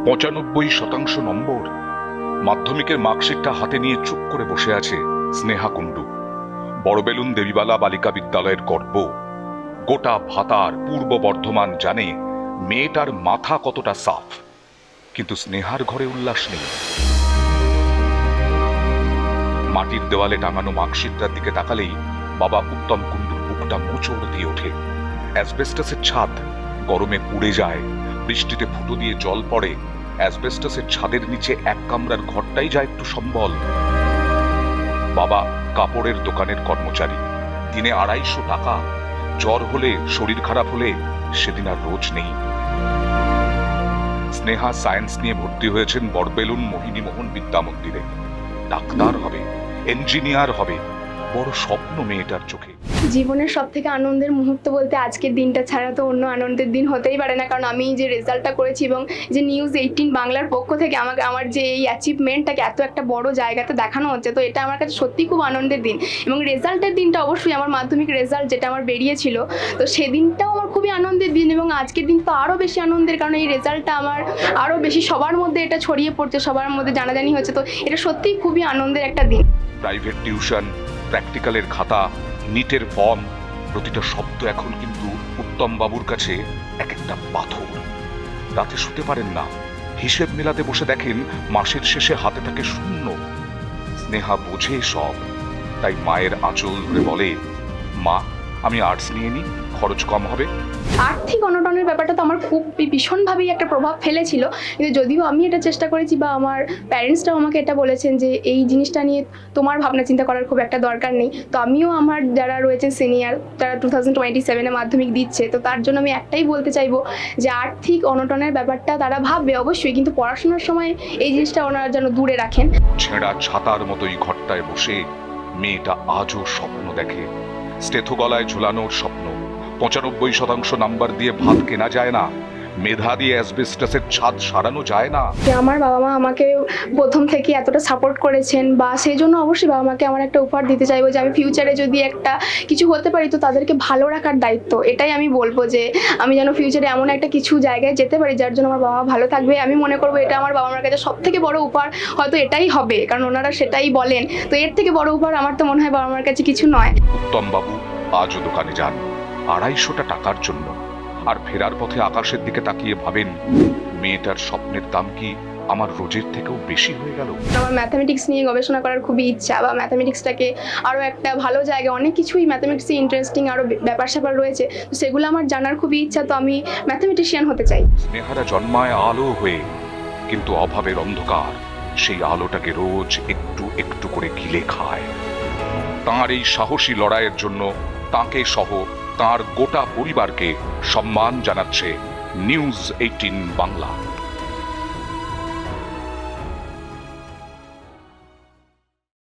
95% নম্বর। মাধ্যমিকের মার্কশিটটা হাতে নিয়ে চুপ করে বসে আছে স্নেহা কুণ্ডু। বড়বেলুন দেবীবালা বালিকা বিদ্যালয়ের গর্ব। গোটা ভাতার পূর্ব বর্ধমান জানে মেয়েটার মাথা কতটা সাফ। কিন্তু স্নেহার ঘরে উল্লাস নেই। মাটির দেওয়ালে টাঙানো মার্কশিটটার দিকে তাকালেই বাবা উত্তম কুণ্ডুর বুকটা মোচড় দিয়ে ওঠে। অ্যাসবেস্টাসের ছাদ গরমে পুড়ে যায়, বৃষ্টিতে ফুটো দিয়ে জল পড়ে। অ্যাসবেস্টাসের ছাদের নিচে এক কামরার ঘরটাই যায় একটু সম্বল। বাবা কাপড়ের দোকানের কর্মচারী, দিনে 250 টাকা। জ্বর হলে, শরীর খারাপ হলে সেদিন আর রোজ নেই। স্নেহা সায়েন্স নিয়ে ভর্তি হয়েছেন বড়বেলুন মোহিনীমোহন বিদ্যা মন্দিরে। ডাক্তার হবে, ইঞ্জিনিয়ার হবে, বড় স্বপ্ন মেয়েটার চোখে। জীবনের সব থেকে আনন্দের মুহূর্ত বলতে আজকের দিনটা ছাড়া তো অন্য আনন্দের দিন হতেই পারে না। কারণ আমি যে রেজাল্টটা করেছি এবং যে News18 বাংলার পক্ষ থেকে আমাকে আমার যে এই অ্যাচিভমেন্টটাকে এত একটা বড় জায়গাতে দেখানো হচ্ছে, তো এটা আমার কাছে সত্যি খুব আনন্দের দিন। এবং রেজাল্টের দিনটা অবশ্যই আমার মাধ্যমিক রেজাল্ট যেটা আমার বেরিয়েছিল, তো সেদিনটাও আমার খুবই আনন্দের দিন। এবং আজকের দিন তো আরও বেশি আনন্দের, কারণ এই রেজাল্টটা আমার আরও বেশি সবার মধ্যে এটা ছড়িয়ে পড়ছে, সবার মধ্যে জানাজানি হচ্ছে। তো এটা সত্যিই খুবই আনন্দের একটা দিন। প্রাইভেট টিউশন, প্র্যাকটিক্যালের খাতা, নিটের ফর্ম, প্রতিটা শব্দ এখন কিন্তু উত্তম বাবুর কাছে এক একটা পাথর। রাতে শুতে পারেন না, হিসেব মেলাতে বসে দেখেন মাসের শেষে হাতে থাকে শূন্য। স্নেহা বোঝে সব, তাই মায়ের আঁচল ধরে বলে, মা আমি আর্টস নিয়ে নিই, খরচ কম হবে। আর্থিক অনটনের ব্যাপারটা তো আমার খুব ভীষণভাবেই একটা প্রভাব ফেলেছিল। কিন্তু যদিও আমি এটা চেষ্টা করেছি বা আমার প্যারেন্টসরাও আমাকে এটা বলেছেন যে এই জিনিসটা নিয়ে তোমার ভাবনা চিন্তা করার খুব একটা দরকার নেই। তো আমিও আমার যারা রয়েছেন সিনিয়র, যারা 2027-এ মাধ্যমিক দিচ্ছে, তো তার জন্য আমি একটাই বলতে চাইবো যে আর্থিক অনটনের ব্যাপারটা তারা ভাববে অবশ্যই, কিন্তু পড়াশোনার সময় এই জিনিসটা ওনারা যেন দূরে রাখেন। ছেঁড়া ছাতার মতোই ঘরটায় বসে মেয়েটা আজও স্বপ্ন দেখে। স্টেথো গলায় ঝুলানোর স্বপ্ন। 95% নাম্বার দিয়ে ভাত কেনা যায় না, মেধা দিয়ে অ্যাসবেস্টাসের ছাদ সারানো যায় না। যে আমার বাবা মা আমাকে প্রথম থেকে এতটা সাপোর্ট করেছেন, বা সেই জন্য অবশ্যই বাবা মাকে আমার একটা উপহার দিতে চাইবো যে আমি ফিউচারে যদি একটা কিছু হতে পারি, তো তাদেরকে ভালো রাখার দায়িত্ব। এটাই আমি বলবো যে আমি যেন ফিউচারে এমন একটা কিছু জায়গায় যেতে পারি যার জন্য আমার বাবা মা ভালো থাকবে। আমি মনে করবো এটা আমার বাবা মার কাছে সব থেকে বড় উপহার হয়তো এটাই হবে, কারণ ওনারা সেটাই বলেন। তো এর থেকে বড় উপহার আমার তো মনে হয় বাবা মার কাছে কিছু নয়। উত্তম বাবু আজও দোকানে যান 250 টাকার জন্য, আর ফেরার পথে আকাশের দিকে তাকিয়ে ভাবেন, মেয়েটার স্বপ্নের দাম কি আমার রোজের থেকেও বেশি হয়ে গেল। আমার ম্যাথামেটিক্স নিয়ে গবেষণা করার খুবই ইচ্ছা, বা ম্যাথামেটিক্সটাকে আরও একটা ভালো জায়গায়, অনেক কিছুই ম্যাথামেটিক্সে ইন্টারেস্টিং আরও ব্যাপার স্যাপার রয়েছে, তো সেগুলো আমার জানার খুবই ইচ্ছা। তো আমি ম্যাথামেটিশিয়ান হতে চাই। স্নেহারা জন্মায় আলো হয়ে, কিন্তু অভাবের অন্ধকার সেই আলোটাকে রোজ একটু একটু করে গিলে খায়। তাঁর এই সাহসী লড়াইয়ের জন্য তাঁকে সহ তাঁর গোটা পরিবারকে সম্মান জানাচ্ছে News18 বাংলা।